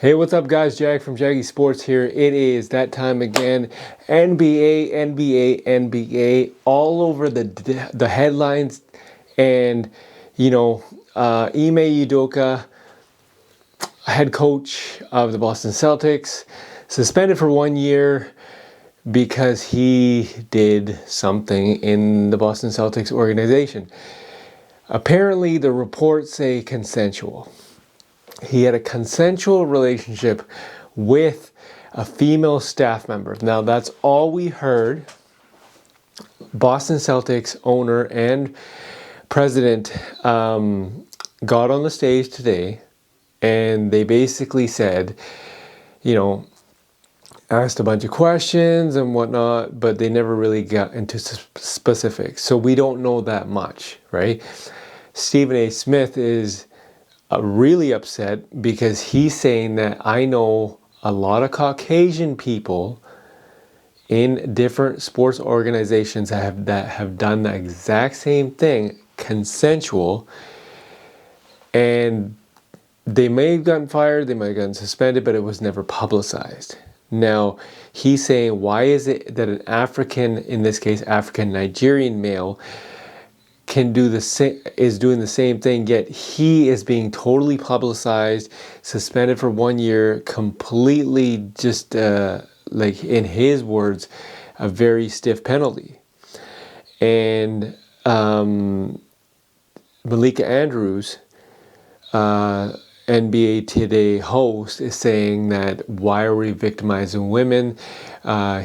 Hey, what's up guys? Jack from Jaggy Sports here. It is that time again. NBA, NBA, NBA, all over the headlines. And, Ime Udoka, head coach of the Boston Celtics, suspended for 1 year because he did something in the Boston Celtics organization. Apparently, the reports say consensual. He had a consensual relationship with a female staff member. Now, that's all we heard. Boston Celtics owner and president got on the stage today and they basically said, asked a bunch of questions and whatnot, but they never really got into specifics. So we don't know that much, right? Stephen A. Smith is really upset because he's saying that I know a lot of Caucasian people in different sports organizations that have done the exact same thing, consensual, and they may have gotten fired, they might have gotten suspended, but it was never publicized. Now, he's saying, why is it that an African, in this case, African Nigerian male, can do the same, is doing the same thing, yet he is being totally publicized, suspended for 1 year, completely just like in his words, a very stiff penalty. And Malika Andrews, NBA Today host, is saying that why are we victimizing women?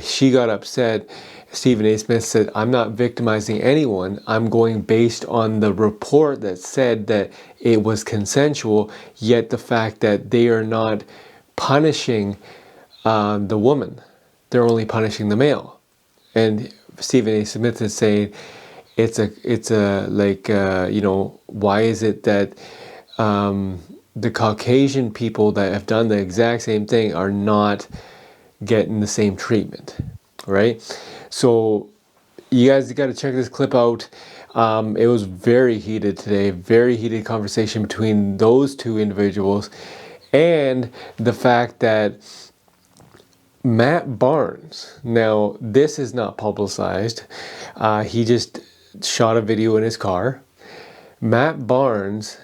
She got upset. Stephen A. Smith said, I'm not victimizing anyone. I'm going based on the report that said that it was consensual, yet the fact that they are not punishing the woman. They're only punishing the male. And Stephen A. Smith is saying, why is it that the Caucasian people that have done the exact same thing are not getting the same treatment, right? So you guys got to check this clip out. It was very heated today, very heated conversation between those two individuals, and the fact that Matt Barnes, now this is not publicized, he just shot a video in his car. Matt Barnes,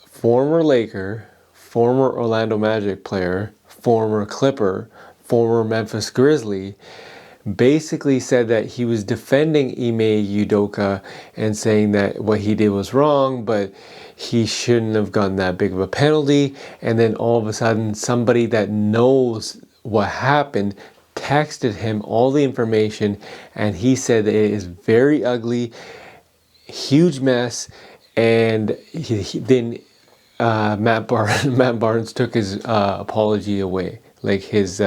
former Laker, former Orlando Magic player, former Clipper, former Memphis Grizzly, basically said that he was defending Ime Udoka and saying that what he did was wrong, but he shouldn't have gotten that big of a penalty. And then all of a sudden, somebody that knows what happened texted him all the information, and he said that it is very ugly, huge mess. And then Matt Barnes took his apology away, like his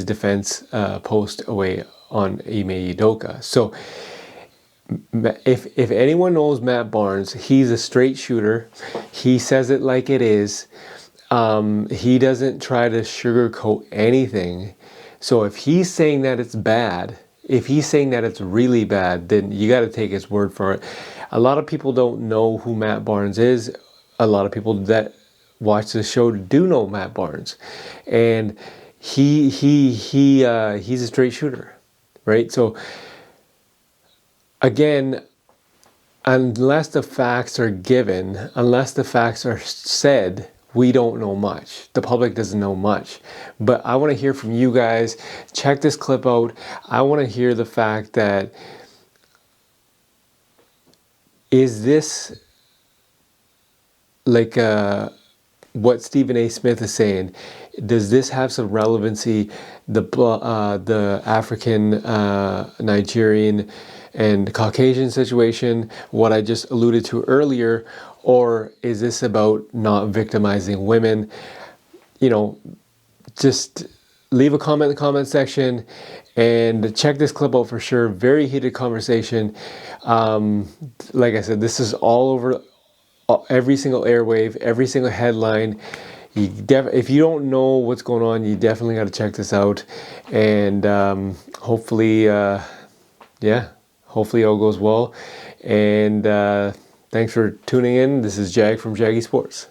defense post away on Ime Udoka. So if anyone knows Matt Barnes, he's a straight shooter. He says it like it is. He doesn't try to sugarcoat anything. So if he's saying that it's bad, if he's saying that it's really bad, then you got to take his word for it. A lot of people don't know who Matt Barnes is. A lot of people that watch the show do know Matt Barnes, and he's a straight shooter, right? So again, unless the facts are given, unless the facts are said, we don't know much. The public doesn't know much. But I want to hear from you guys. Check this clip out. I want to hear the fact that, is this like what Stephen A. Smith is saying? Does this have some relevancy? The African, Nigerian, and Caucasian situation, what I just alluded to earlier, or is this about not victimizing women? Just leave a comment in the comment section and check this clip out for sure. Very heated conversation. Like I said, this is all over every single airwave, every single headline. If you don't know what's going on, you definitely got to check this out. And hopefully all goes well. And thanks for tuning in. This is Jag from Jaggy Sports.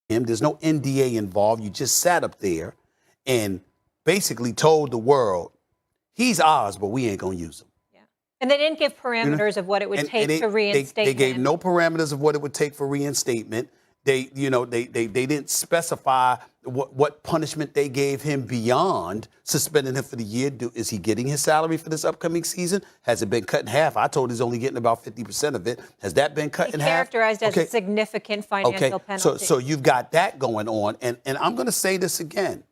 him. There's no NDA involved. You just sat up there and basically told the world, he's ours, but we ain't going to use him. Yeah. And they didn't give parameters of what it would take to reinstate They gave him. no parameters of what it would take for reinstatement. They didn't specify what punishment they gave him beyond suspending him for the year. Is he getting his salary for this upcoming season? Has it been cut in half? I told he's only getting about 50% of it. Has that been cut in half? Characterized as a significant financial penalty. So you've got that going on. And I'm going to say this again.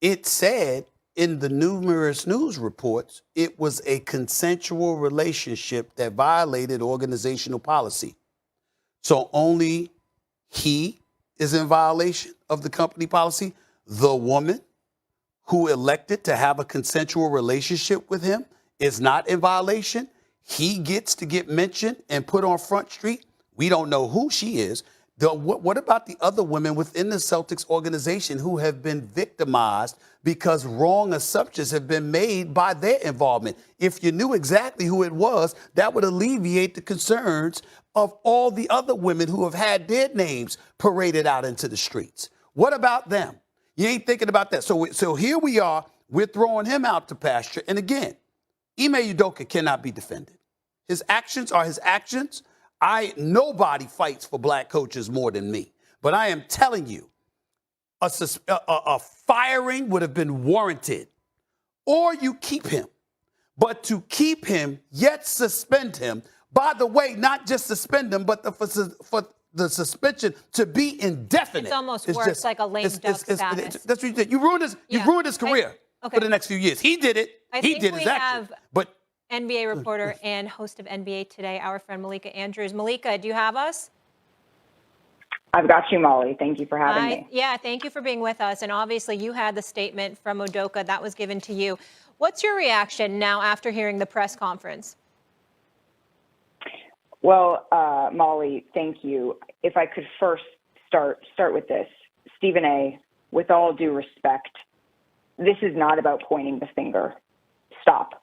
It said in the numerous news reports, it was a consensual relationship that violated organizational policy. So only he is in violation of the company policy. The woman who elected to have a consensual relationship with him is not in violation. He gets to get mentioned and put on Front Street. We don't know who she is. What about the other women within the Celtics organization who have been victimized because wrong assumptions have been made by their involvement? If you knew exactly who it was, that would alleviate the concerns of all the other women who have had their names paraded out into the streets. What about them? You ain't thinking about that. So here we are. We're throwing him out to pasture. And again, Ime Udoka cannot be defended. His actions are his actions. Nobody fights for black coaches more than me. But I am telling you, a firing would have been warranted. Or you keep him. But to keep him, yet suspend him, by the way, not just suspend him, but for the suspension to be indefinite. It's almost worse, like a lame duck status. That's what you did. You ruined his career for the next few years. He did it. He did his action. But NBA reporter and host of NBA Today, our friend Malika Andrews. Malika, do you have us? I've got you, Molly. Thank you for having me. Yeah, thank you for being with us. And obviously you had the statement from Udoka that was given to you. What's your reaction now after hearing the press conference? Well, Molly, thank you. If I could first start with this. Stephen A., with all due respect, this is not about pointing the finger. Stop.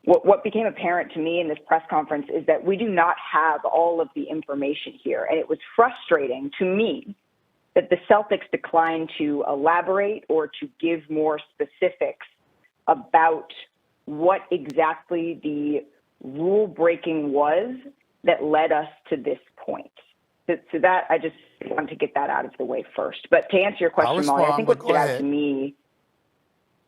What became apparent to me in this press conference is that we do not have all of the information here. And it was frustrating to me that the Celtics declined to elaborate or to give more specifics about what exactly the rule breaking was that led us to this point. So that I just want to get that out of the way first. But to answer your question, Molly, I think what stood out to me,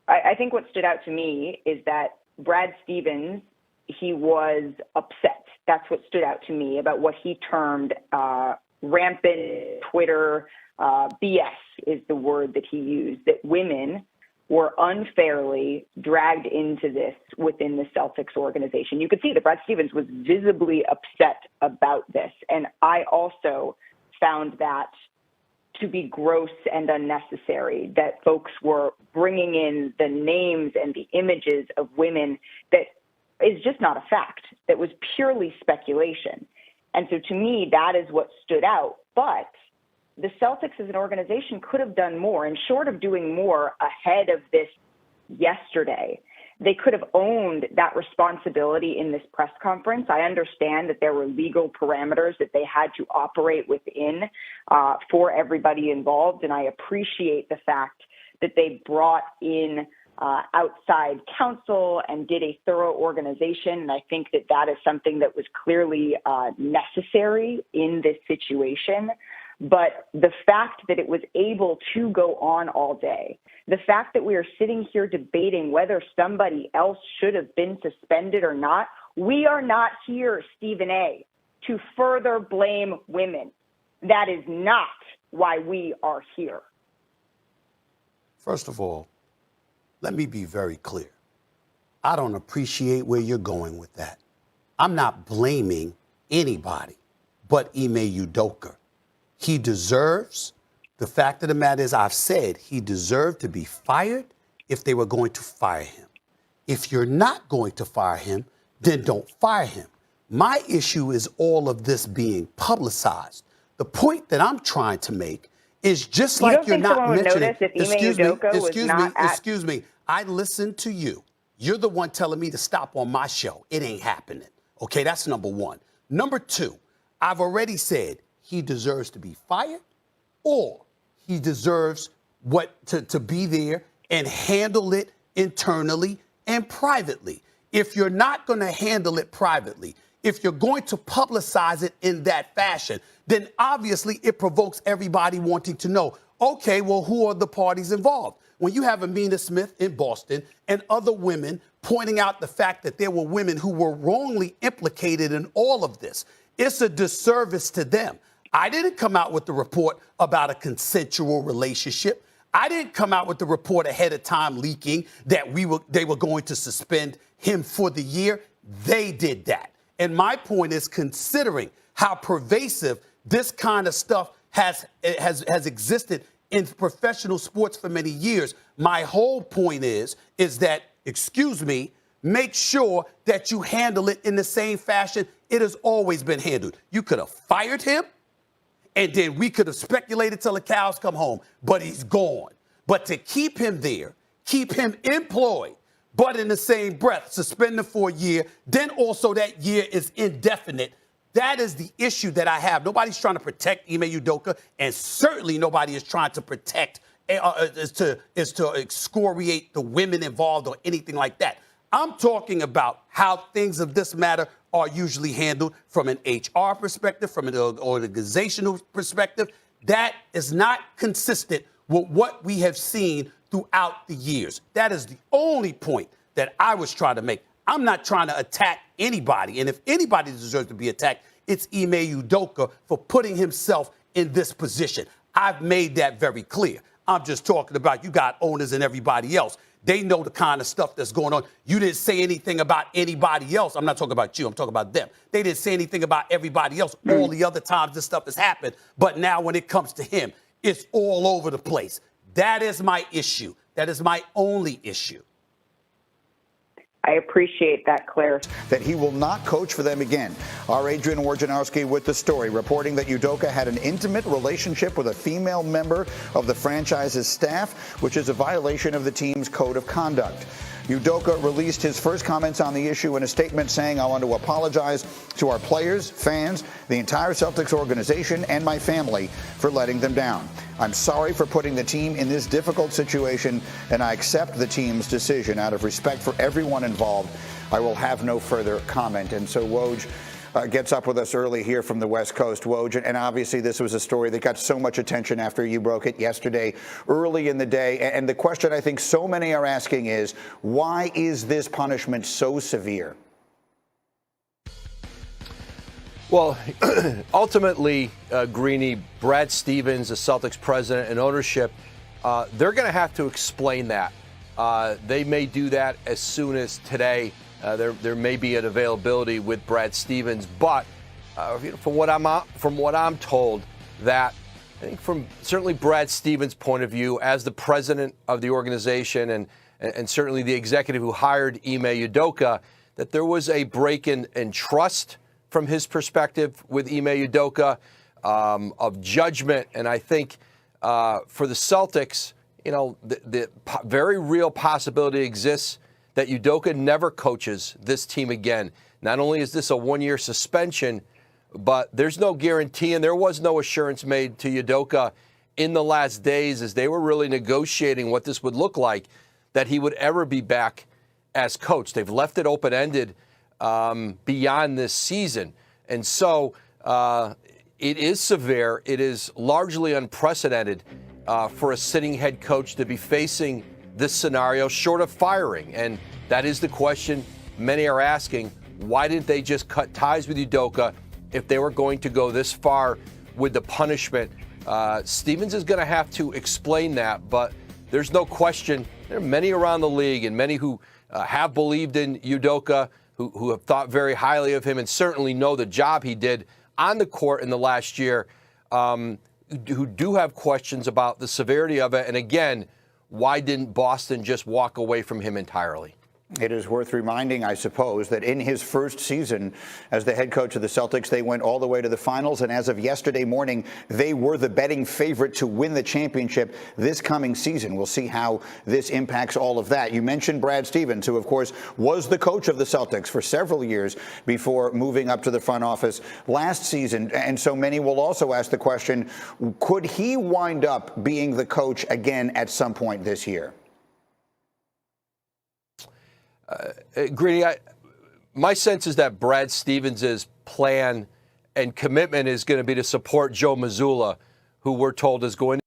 I think what stood out to me is that Brad Stevens, he was upset. That's what stood out to me about what he termed rampant Twitter BS is the word that he used, that women were unfairly dragged into this within the Celtics organization. You could see that Brad Stevens was visibly upset about this. And I also found that to be gross and unnecessary, that folks were bringing in the names and the images of women that is just not a fact, that was purely speculation. And so to me, that is what stood out. But the Celtics as an organization could have done more, and short of doing more ahead of this yesterday, they could have owned that responsibility in this press conference. I understand that there were legal parameters that they had to operate within for everybody involved, and I appreciate the fact that they brought in outside counsel and did a thorough organization, and I think that that is something that was clearly necessary in this situation. But the fact that it was able to go on all day, the fact that we are sitting here debating whether somebody else should have been suspended or not, we are not here, Stephen A., to further blame women. That is not why we are here. First of all, let me be very clear. I don't appreciate where you're going with that. I'm not blaming anybody but Ime Udoka. He deserves, the fact of the matter is, I've said he deserved to be fired if they were going to fire him. If you're not going to fire him, then don't fire him. My issue is all of this being publicized. The point that I'm trying to make is just like you're not mentioning. Excuse me. I listened to you. You're the one telling me to stop on my show. It ain't happening. Okay, that's number one. Number two, I've already said he deserves to be fired or he deserves to be there and handle it internally and privately. If you're not going to handle it privately, if you're going to publicize it in that fashion, then obviously it provokes everybody wanting to know, okay, well, who are the parties involved? When you have Amina Smith in Boston and other women pointing out the fact that there were women who were wrongly implicated in all of this, it's a disservice to them. I didn't come out with the report about a consensual relationship. I didn't come out with the report ahead of time leaking that they were going to suspend him for the year. They did that. And my point is, considering how pervasive this kind of stuff has existed in professional sports for many years, my whole point is that, excuse me, make sure that you handle it in the same fashion it has always been handled. You could have fired him, and then we could have speculated till the cows come home, but he's gone. But to keep him there, keep him employed, but in the same breath, suspend him for a year, then also that year is indefinite. That is the issue that I have. Nobody's trying to protect Ime Udoka, and certainly nobody is trying to protect, is to excoriate the women involved or anything like that. I'm talking about how things of this matter are usually handled from an HR perspective, from an organizational perspective. That is not consistent with what we have seen throughout the years. That is the only point that I was trying to make. I'm not trying to attack anybody. And if anybody deserves to be attacked, it's Ime Udoka for putting himself in this position. I've made that very clear. I'm just talking about, you got owners and everybody else. They know the kind of stuff that's going on. You didn't say anything about anybody else. I'm not talking about you. I'm talking about them. They didn't say anything about everybody else all the other times this stuff has happened. But now when it comes to him, it's all over the place. That is my issue. That is my only issue. I appreciate that, Claire. That he will not coach for them again. Our Adrian Wojnarowski with the story, reporting that Udoka had an intimate relationship with a female member of the franchise's staff, which is a violation of the team's code of conduct. Udoka released his first comments on the issue in a statement saying, "I want to apologize to our players, fans, the entire Celtics organization, and my family for letting them down. I'm sorry for putting the team in this difficult situation, and I accept the team's decision. Out of respect for everyone involved, I will have no further comment." And so Woj gets up with us early here from the West Coast. Woj, and obviously this was a story that got so much attention after you broke it yesterday, early in the day. And the question I think so many are asking is, why is this punishment so severe? Well, ultimately, Greeny, Brad Stevens, the Celtics president and ownership, they're going to have to explain that. They may do that as soon as today. There may be an availability with Brad Stevens, but from what I'm told, that I think from certainly Brad Stevens' point of view, as the president of the organization and certainly the executive who hired Ime Udoka, that there was a break in trust from his perspective with Ime Udoka, of judgment, and I think for the Celtics, the very real possibility exists that Udoka never coaches this team again. Not only is this a one-year suspension, but there's no guarantee, and there was no assurance made to Udoka in the last days as they were really negotiating what this would look like, that he would ever be back as coach. They've left it open-ended beyond this season. And so it is severe. It is largely unprecedented for a sitting head coach to be facing this scenario short of firing. And that is the question many are asking. Why didn't they just cut ties with Udoka if they were going to go this far with the punishment? Stevens is going to have to explain that, but there's no question there are many around the league and many who have believed in Udoka, who have thought very highly of him and certainly know the job he did on the court in the last year, who do have questions about the severity of it. And again, why didn't Boston just walk away from him entirely? It is worth reminding, I suppose, that in his first season as the head coach of the Celtics, they went all the way to the finals. And as of yesterday morning, they were the betting favorite to win the championship this coming season. We'll see how this impacts all of that. You mentioned Brad Stevens, who, of course, was the coach of the Celtics for several years before moving up to the front office last season. And so many will also ask the question, could he wind up being the coach again at some point this year? Greeny, my sense is that Brad Stevens' plan and commitment is going to be to support Joe Mazzulla, who we're told is going